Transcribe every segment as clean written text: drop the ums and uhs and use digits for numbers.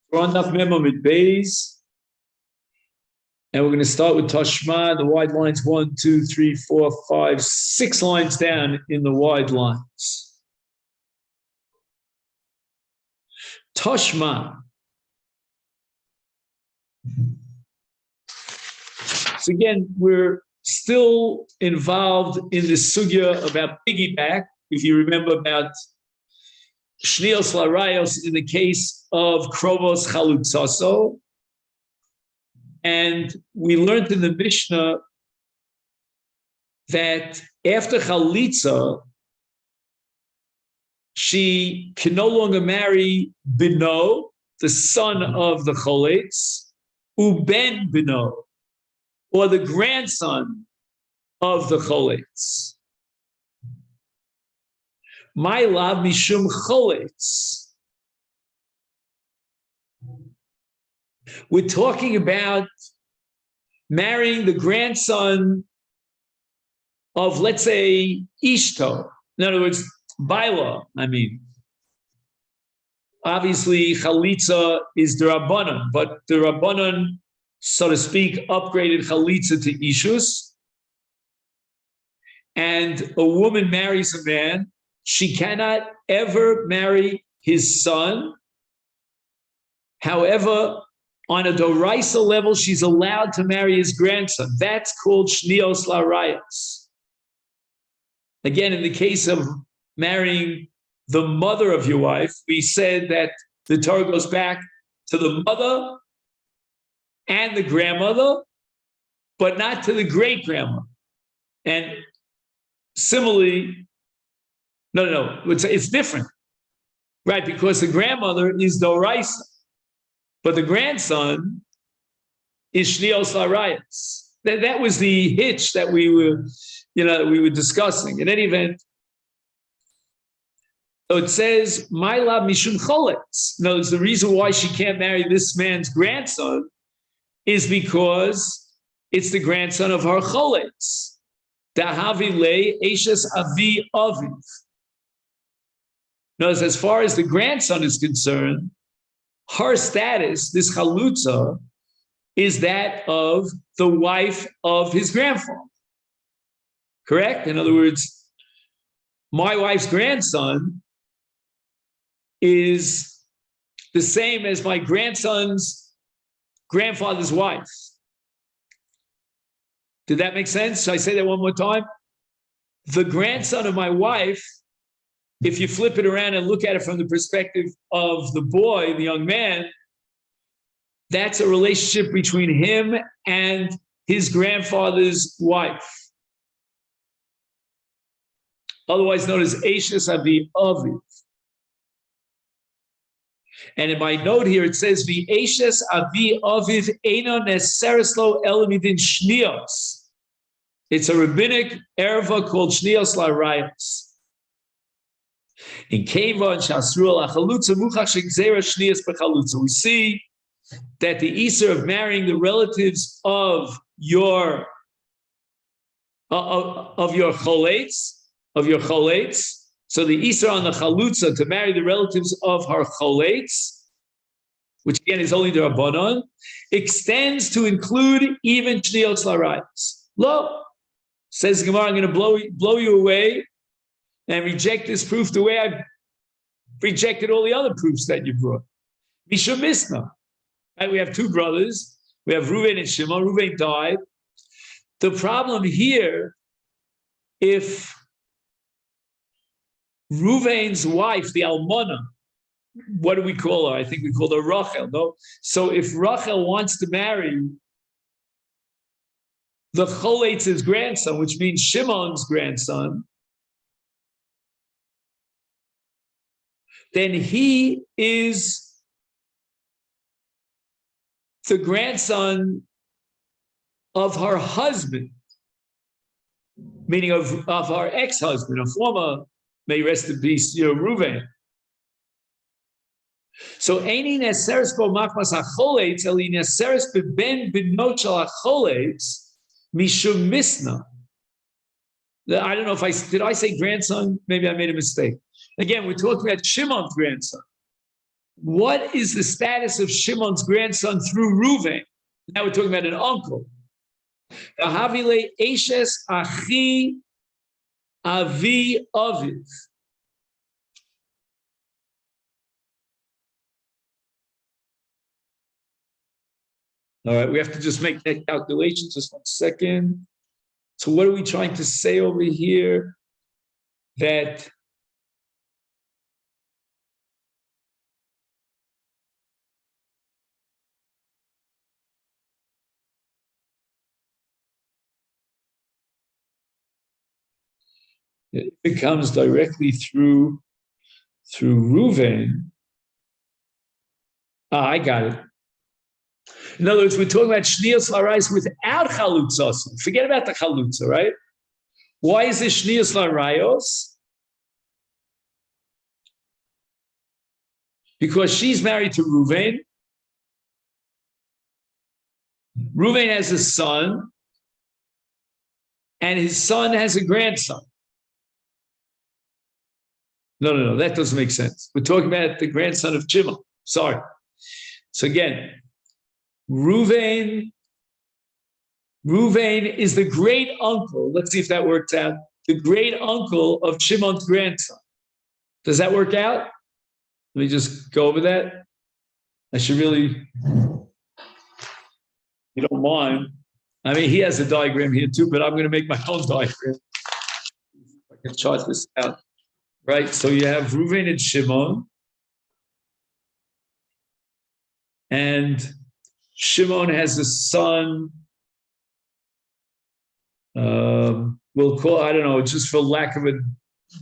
We're on Daf Memo with Bays, and we're going to start with Tashma. The wide lines 1, 2, 3, 4, 5, 6 lines down in the wide lines. Tashma. So again, we're still involved in this sugya about piggyback. If you remember about Shnios Larayos in the case of Krovos Chalutzaso. And we learned in the Mishnah that after Chalitza, she can no longer marry Bino, the son of the Choletz, Uben Bino, or the grandson of the Choletz. My love mishum choletz. We're talking about marrying the grandson of, let's say, Ishto. In other words, Baila, obviously, Chalitza is the Rabbanon, but the Rabbanon, so to speak, upgraded Chalitza to Ishus. And a woman marries a man. She cannot ever marry his son. However, on a Doraisa level, she's allowed to marry his grandson. That's called Shnios Larayos. Again, in the case of marrying the mother of your wife, we said that the Torah goes back to the mother and the grandmother, but not to the great-grandmother. And similarly, no, it's different, right? Because the grandmother is Doraisa, but the grandson is Shnios Larayos. That was the hitch that we were discussing. In any event, so it says, "My love mishum choletz." No, the reason why she can't marry this man's grandson is because it's the grandson of her choletz. Dahavi le eshes avi aviv. Notice, as far as the grandson is concerned, her status, this chalutza, is that of the wife of his grandfather. Correct? In other words, my wife's grandson is the same as my grandson's grandfather's wife. Did that make sense? Should I say that one more time? The grandson of my wife, if you flip it around and look at it from the perspective of the boy, the young man, that's a relationship between him and his grandfather's wife. Otherwise known as Eshes Avi Aviv. And in my note here, it says, the Eshes Avi Aviv Eino Nesereslo Elamidin Shnios. It's a rabbinic erva called Shnios Larayos. In Keva and Shasru al Chalutza Muchach Shegzera Shnios Bechalutza, we see that the Isser of marrying the relatives of your choletz, so the Isser on the Chalutza to marry the relatives of her choletz, which again is only the Rabbanon, extends to include even Shnios Larayos. Lo, says Gemara, I'm going to blow you away and reject this proof the way I've rejected all the other proofs that you brought. Mishum Misna. Right? We have two brothers. We have Reuven and Shimon. Reuven died. The problem here, if Reuven's wife, the Almana, what do we call her? I think we call her Rachel, no? So if Rachel wants to marry the Choletz's grandson, which means Shimon's grandson, then he is the grandson of her husband, meaning of her ex-husband, a former, may rest in peace, Reuven. So, Eini neseres bo machmas hacholetz, eli neseres beben binot shel hacholetz mishum misna. I don't know if did I say grandson? Maybe I made a mistake. Again, we're talking about Shimon's grandson. what is the status of Shimon's grandson through Reuven? Now we're talking about an uncle. Havile Eshes Achi Avi Aviv. All right, we have to just make that calculation. Just 1 second. So what are we trying to say over here? That it comes directly through Reuven. I got it. In other words, we're talking about Shnios Larais without Chalutza. Forget about the Chalutza, right? Why is it Shnios Larayos? Because she's married to Reuven. Reuven has a son, and his son has a grandson. No, that doesn't make sense. We're talking about the grandson of Shimon. Sorry. So again, Reuven is the great uncle. Let's see if that works out. The great uncle of Shimon's grandson. Does that work out? Let me just go over that. I should really, you don't mind. I mean, he has a diagram here too, but I'm going to make my own diagram. I can chart this out. Right? So you have Reuven and Shimon. And Shimon has a son. We'll call, I don't know, just for lack of a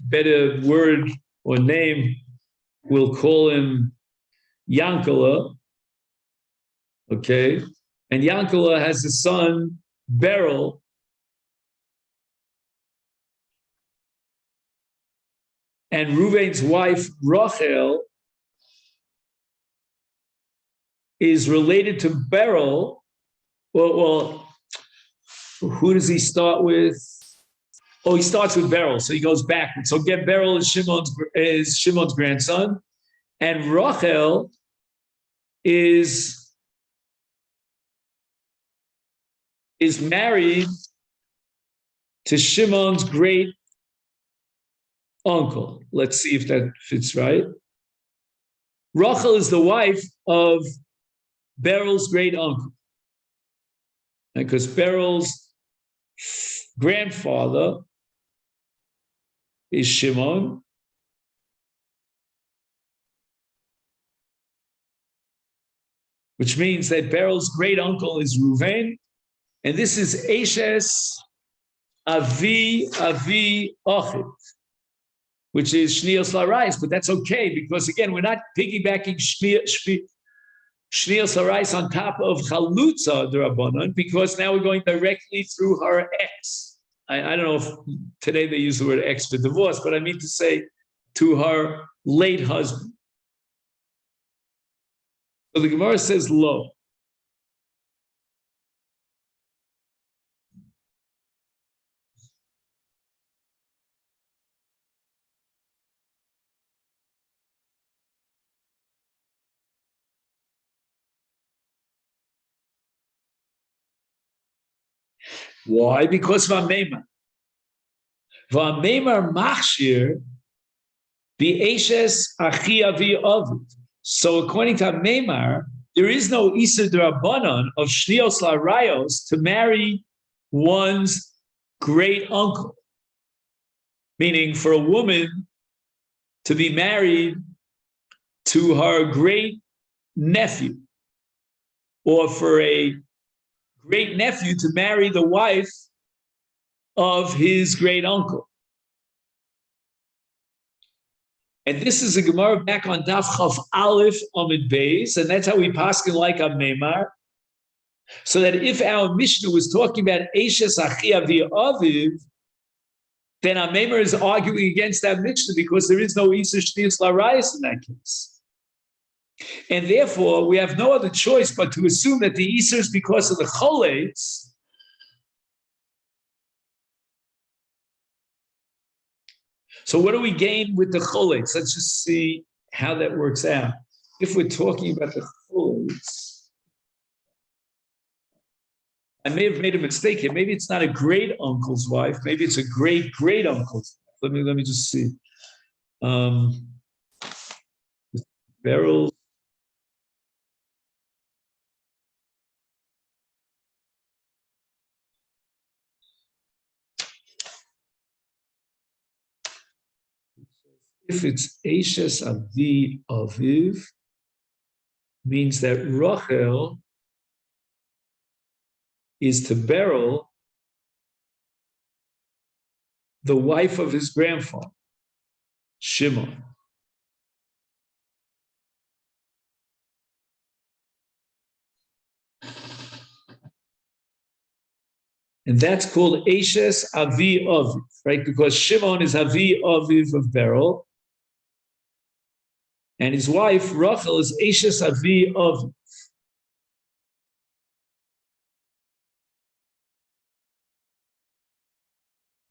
better word or name, we'll call him Yankala. Okay. And Yankala has a son, Beryl. And Reuven's wife, Rachel, is related to Beryl. Well, who does he start with? Oh, he starts with Beryl, so he goes backwards. So get Beryl is Shimon's grandson, and Rachel is married to Shimon's great uncle. Let's see if that fits right. Rachel is the wife of Beryl's great uncle, because Beryl's grandfather is Shimon, which means that Beryl's great uncle is Reuven, and this is Eshes Avi Achiv, which is Shnios Larais, but that's okay because again, we're not piggybacking Shnios Larais on top of Chalutza D'Rabbanan because now we're going directly through her ex. I don't know if today they use the word ex for divorce, but I mean to say to her late husband. So the Gemara says lo. Why? Because Vamemar. Vamemar machshir B'eshes achi avi avid. So according to Vamemar, there is no Isur D'Rabbanan of Shnios Larayos to marry one's great uncle. Meaning for a woman to be married to her great nephew, or for a great nephew to marry the wife of his great uncle. And this is a Gemara back on Daf Chav Aleph Amid Beis, and that's how we paskin like Vamemar. So that if our Mishnah was talking about Eshes Achi Avi Aviv, then Vamemar is arguing against that Mishnah because there is no Isur Shnius Larayos in that case. And therefore, we have no other choice but to assume that the Isur is because of the Choletz. So what do we gain with the Choletz? Let's just see how that works out. if we're talking about the chuls, I may have made a mistake here. Maybe it's not a great uncle's wife. Maybe it's a great great uncle's wife. Let me just see. Beryl. If it's Eishes Avi Aviv, means that Rachel is to Beryl the wife of his grandfather, Shimon. And that's called Eishes Avi Aviv, right? Because Shimon is Avi Aviv of Beryl, and his wife, Rachel, is Eishes Avi Aviv.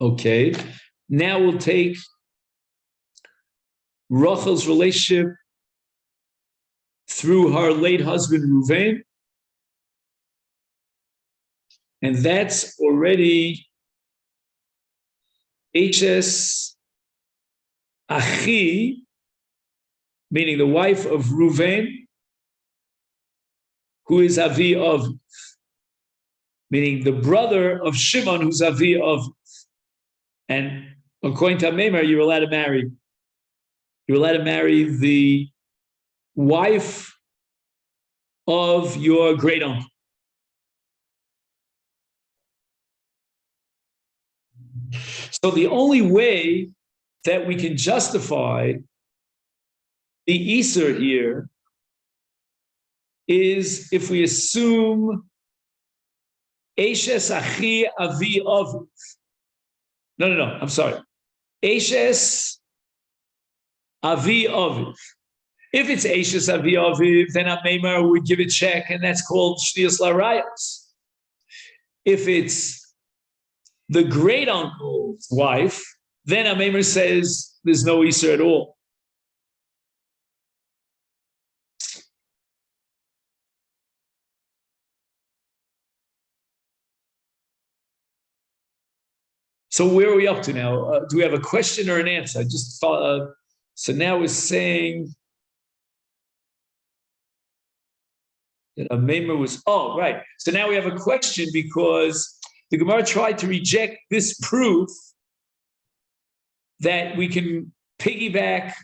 Okay, now we'll take Rachel's relationship through her late husband, Ruvain, and that's already Eishes Achi, meaning the wife of Ruvain, who is Avi of, meaning the brother of Shimon, who's Avi of. And according to Meimar, you're allowed to marry the wife of your great uncle. So the only way that we can justify the Isser here is if we assume Eishes Achi Avi Aviv. No, I'm sorry. Eishes Avi Aviv. If it's Eishes Avi Aviv, then Meimar would give a check, and that's called Shnius Larayos. If it's the great uncle's wife, then Meimar says there's no Isser at all. So where are we up to now? Do we have a question or an answer? I just thought. So now we're saying that a Meimar was. Oh, right. So now we have a question because the Gemara tried to reject this proof that we can piggyback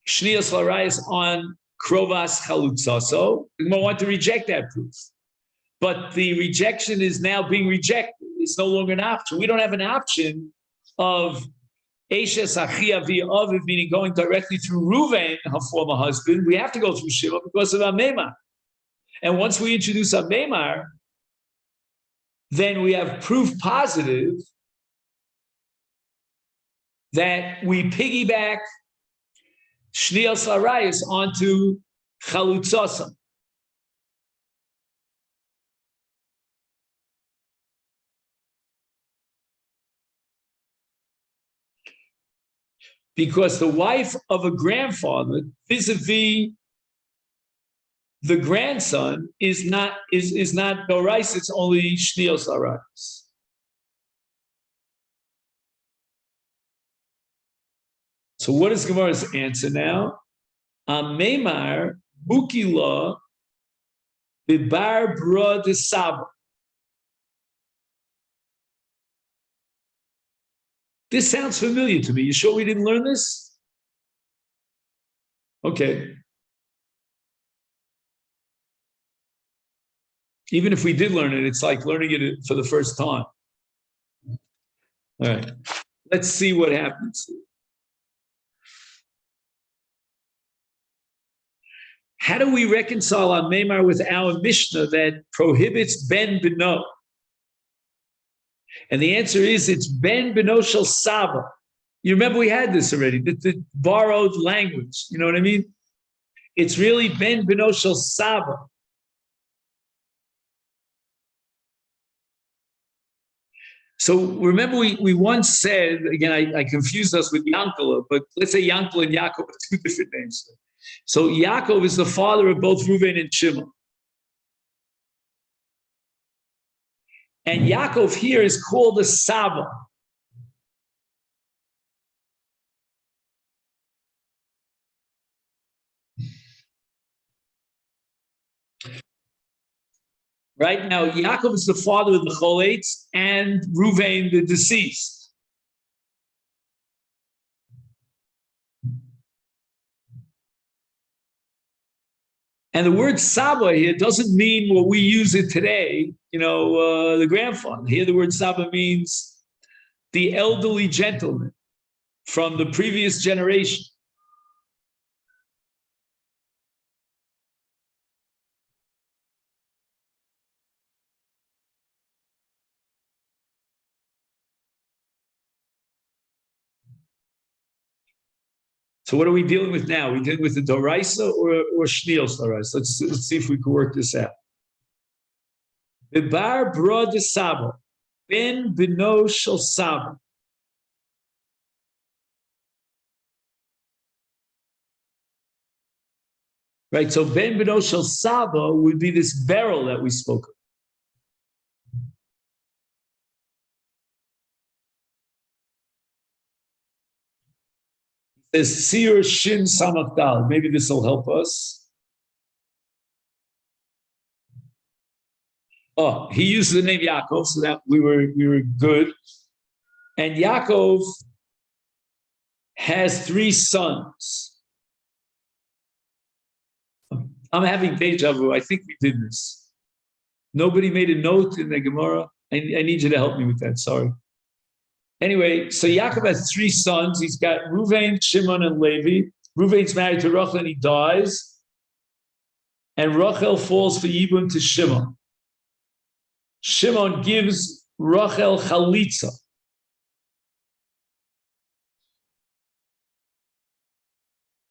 Shnius Larayos on Krovas Chalutzaso. The Gemara wanted to reject that proof. But the rejection is now being rejected. It's no longer an option. We don't have an option of Eishes Achi Avi Aviv, meaning going directly through Ruvain, her former husband. We have to go through Shimon because of Meimar. And once we introduce Meimar, then we have proof positive that we piggyback Shnius Larayos onto Chalutzosam. Because the wife of a grandfather vis-a-vis the grandson is not Dorais, it's only Shnios Larayos. So what is Gemara's answer now? Meimar Mukila Bibar Bra de Saba. This sounds familiar to me. You sure we didn't learn this? Okay. Even if we did learn it, it's like learning it for the first time. All right. Let's see what happens. How do we reconcile our Meimar with our Mishnah that prohibits Ben Beno? And the answer is it's Ben Beno Shel Saba. You remember we had this already, the borrowed language. You know what I mean? It's really Ben Beno Shel Saba. So remember, we once said, again, I confused us with Yankala, but let's say Yankala and Yaakov are two different names. So Yaakov is the father of both Reuven and Shimon. And Yaakov here is called a Saba. Right now, Yaakov is the father of the Choletz and Reuven, the deceased. And the word Saba here doesn't mean what we use it today, the grandfather. Here, the word Saba means the elderly gentleman from the previous generation. So what are we dealing with now? Are we dealing with the Doraisa or Shnios Doraisa? Let's see if we can work this out. Bebar bra de Saba, ben beno shel Saba. Right, so ben beno shel Saba would be this barrel that we spoke of. Says Sir Shin Samakdal. Maybe this will help us. Oh, he uses the name Yaakov, so that we were good. And Yaakov has 3 sons. I'm having deja vu. I think we did this. Nobody made a note in the Gemara. I need you to help me with that. Sorry. Anyway, so Yaakov has 3 sons. He's got Reuven, Shimon, and Levi. Reuven's married to Rachel and he dies. And Rachel falls for Yibum to Shimon. Shimon gives Rachel chalitza.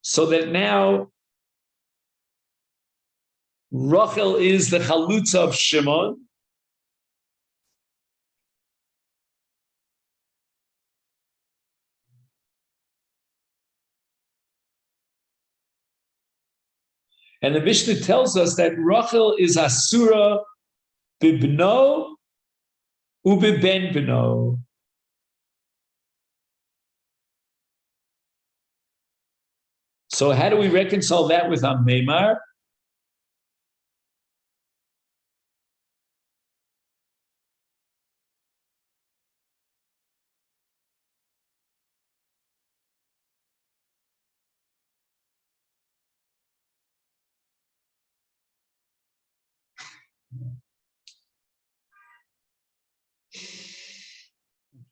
So that now Rachel is the chalutza of Shimon. And the Mishnah tells us that Rachel is asura bibno ubiben bino. So how do we reconcile that with Amemar?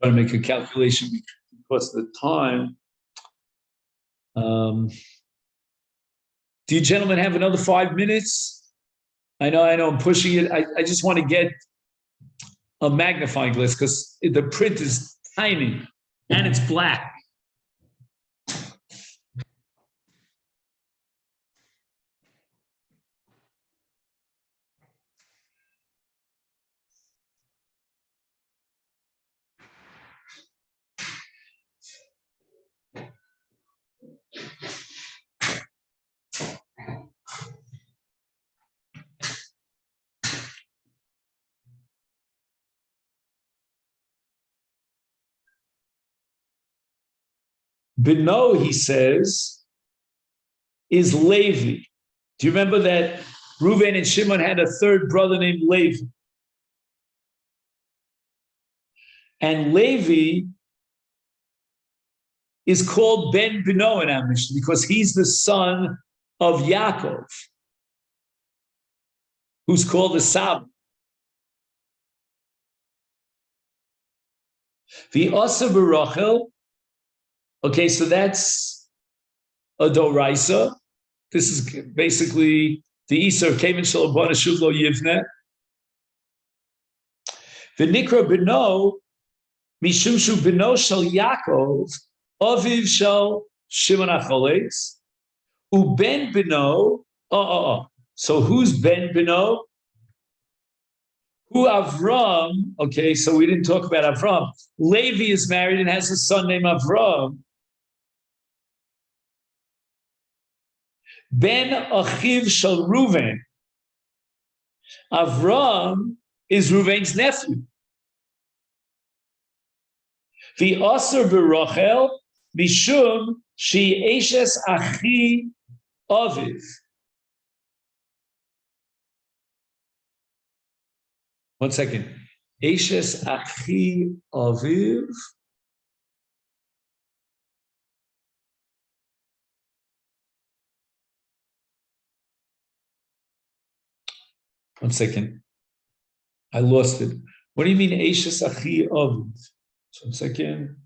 Trying to make a calculation because of the time. Do you gentlemen have another 5 minutes? I know I'm pushing it. I just want to get a magnifying glass because the print is tiny and it's black. Bino, he says, is Levi. Do you remember that Reuven and Shimon had a 3rd brother named Levi? And Levi is called Ben Bino in our Mishnah because he's the son of Yaakov, who's called the Sab. The Asa Barachel. Okay, so that's a Doraisa. This is basically the Isar Kamen Shalabana Shuvlo Yivne. The Nikra Bino, Mishumshu Bino Shal Yaakov, Aviv Shal Shimon Acholetz, Uben Bino. So who's Ben Bino? Who Avram, okay, so we didn't talk about Avram. Levi is married and has a son named Avram. Ben Achiv Shel Reuven. Avram is Reuven's nephew. The Aser Berachel, Mishum, She Eshes Achi Aviv. One second. Eshes Achi Aviv. One second. I lost it. What do you mean Eshes Achi Aviv? So 1 second.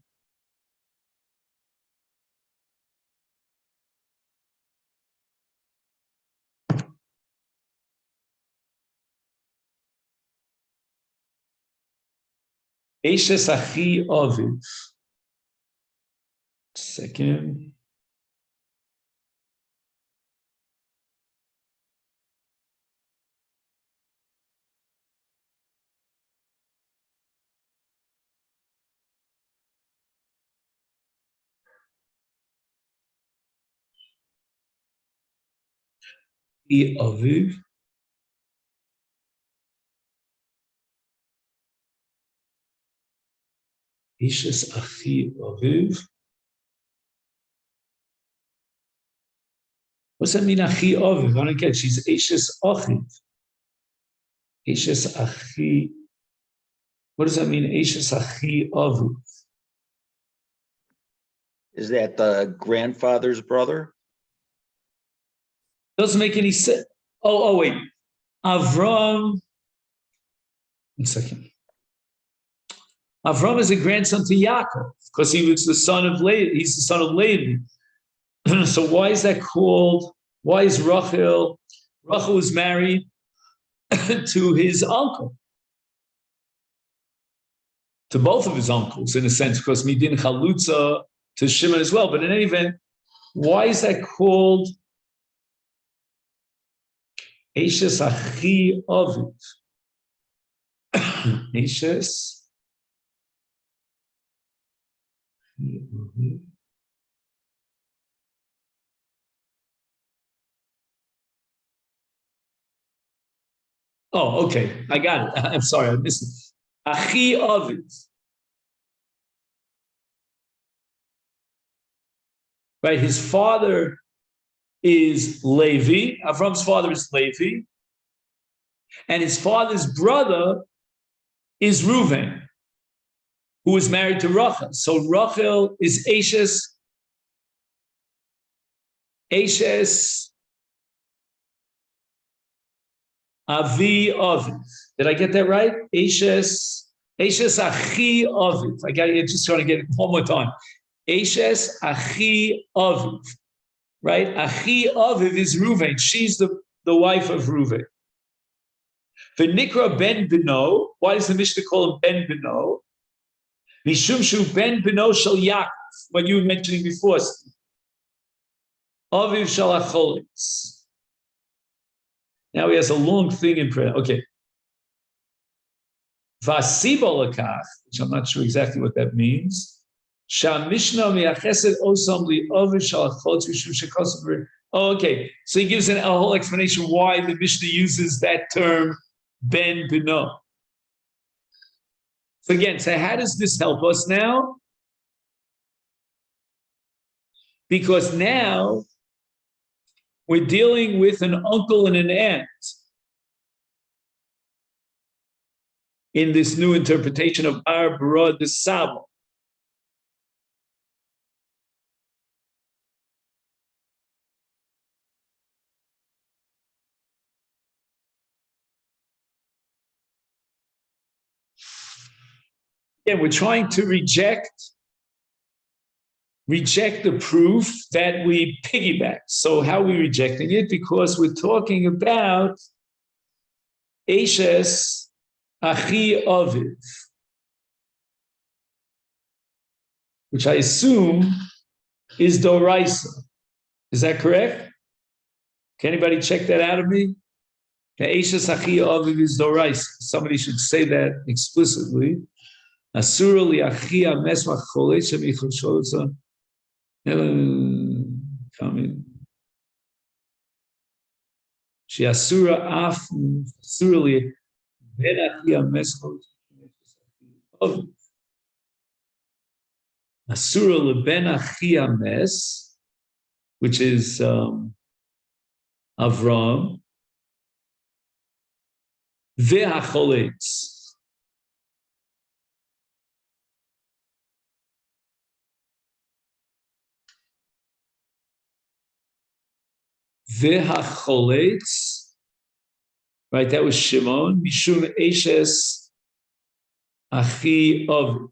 Eshes Achi Aviv. Second. Aviv. Eshes Achi Aviv. What's that mean, Achi Aviv? I don't get it. She's Eshes Achiv. Eshes Achi. What does that mean, Eshes Achi Aviv? Is that the grandfather's brother? Doesn't make any sense. Oh, wait. Avram. 1 second. Avram is a grandson to Yaakov because he was the son of Levi. He's the son of Levi. So why is that called? Why is Rachel? Rachel was married to his uncle, to both of his uncles in a sense, because Midin Chalutza to Shimon as well. But in any event, why is that called Eshes Achi Aviv? Eshes. Oh, okay. I got it. I'm sorry. I missed it. Achi Aviv. Right? His father is Levi. Avram's father is Levi. And his father's brother is Reuven, who is married to Rachel. So Rachel is Eshes Avi Aviv. Did I get that right? Eshes Achi Aviv. I got it. Just trying to get it one more time. Eshes Achi Aviv. Right? Achi Aviv is Reuven. She's the wife of Reuven. V'nikra ben Bino. Why does the Mishnah call him ben Bino? Mishum shu ben Bino shel Yaakov. What you were mentioning before. Aviv shel Acholis. Now he has a long thing in prayer. Okay. Vasibolakach, which I'm not sure exactly what that means. Shamishna miachesed osam li Aviv shel Acholis mishum shekosam. Oh, okay. So he gives a whole explanation why the Mishnah uses that term ben Bino. So again, so how does this help us now? Because now we're dealing with an uncle and an aunt in this new interpretation of Ar Bara de Saba. Again, we're trying to reject the proof that we piggyback. So how are we rejecting it? Because we're talking about Eshes Achi Aviv, which I assume is Doraisa. Is that correct? Can anybody check that out of me? The Eishes Achi Aviv is Dorais. Somebody should say that explicitly. Asura li Achi Ames Macholei Shemichol Sholza. Coming. She Asura Af Asura li Ben Achi Ames Macholei. Asura li Ben Achi Ames, which is Avram. Ve'acholitz. Ve'acholitz. Right, that was Shimon. Mishum Eshes Achi Aviv.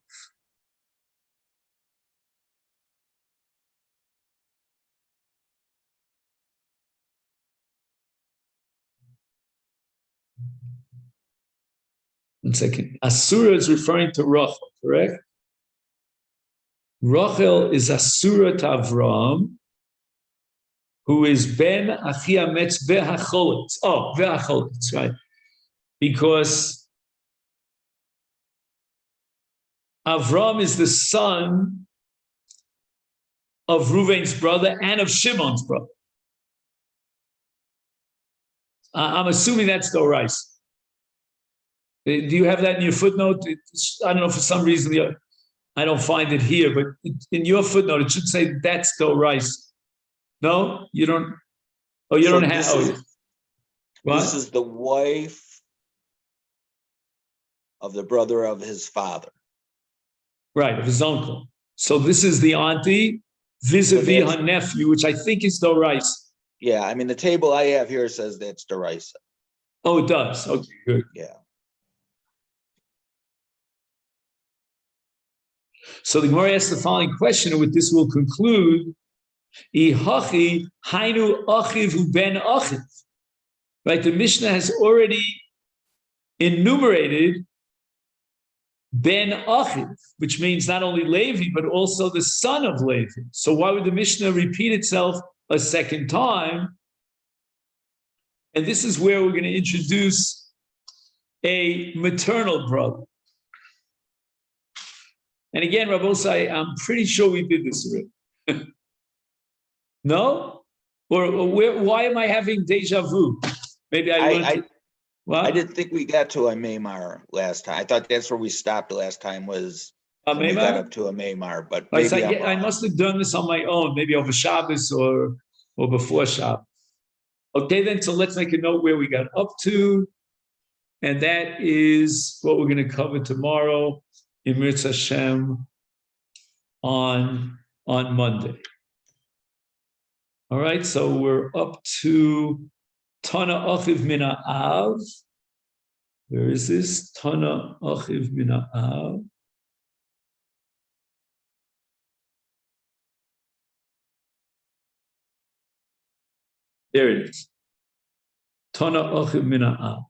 One second. Asura is referring to Rachel, correct? Rachel is Asura to Avram, who is Ben Achiametz Ve'acholitz. Oh, Ve'acholitz, right. Because Avram is the son of Reuven's brother and of Shimon's brother. I'm assuming that's the rice. Do you have that in your footnote? I don't know, for some reason I don't find it here, but in your footnote it should say that's the rice. No, you don't. Oh, you don't have. This is the wife of the brother of his father. Right, of his uncle. So this is the auntie vis-a-vis her nephew, which I think is the rice. Yeah, I mean, the table I have here says that's derisa. Oh, it does. Okay, good. Yeah. So the Gemara asks the following question, and with this we'll conclude. Ihachi hainu achiv ben achiv. Right, the Mishnah has already enumerated Ben Achiv, which means not only Levi, but also the son of Levi. So why would the Mishnah repeat itself a second time? And this is where we're going to introduce a maternal brother. And again, Rabbosai, I'm pretty sure we did this already. No? Or why am I having deja vu? Maybe I didn't think we got to a Maymar last time. I thought that's where we stopped last time was we got up to a Maymar, but maybe I must have done this on my own, maybe over Shabbos or before Shabbos. Okay, then, so let's make a note where we got up to, and that is what we're going to cover tomorrow in Mirz Hashem on Monday. All right, so we're up to Tana Achiv Mina Av. Where is this? Tana Achiv Mina Av. There it is. Tana Achiv Mina Av.